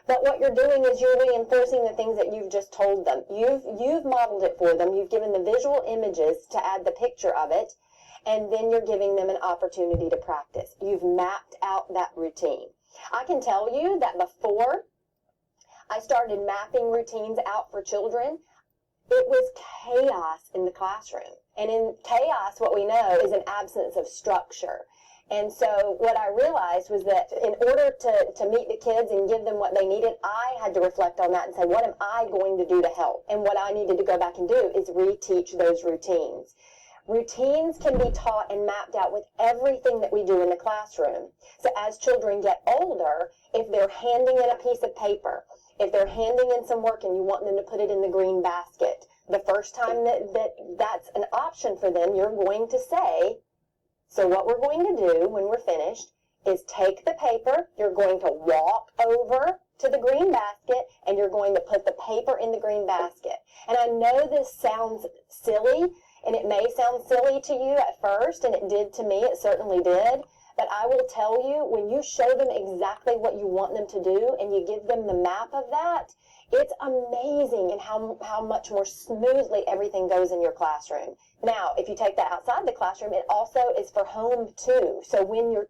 But what you're doing is you're reinforcing the things that you've just told them. You've modeled it for them. You've given the visual images to add the picture of it, and then you're giving them an opportunity to practice. You've mapped out that routine. I can tell you that before I started mapping routines out for children, it was chaos in the classroom. And in chaos, what we know is an absence of structure. And so what I realized was that in order to meet the kids and give them what they needed, I had to reflect on that and say, what am I going to do to help? And what I needed to go back and do is reteach those routines. Routines can be taught and mapped out with everything that we do in the classroom. So as children get older, if they're handing in a piece of paper, if they're handing in some work and you want them to put it in the green basket, the first time that's an option for them, you're going to say, so what we're going to do when we're finished is take the paper, you're going to walk over to the green basket, and you're going to put the paper in the green basket. And I know this sounds silly, and it may sound silly to you at first, and it did to me, it certainly did. But I will tell you, when you show them exactly what you want them to do, and you give them the map of that, it's amazing and how much more smoothly everything goes in your classroom. Now, if you take that outside the classroom, it also is for home too. So when you're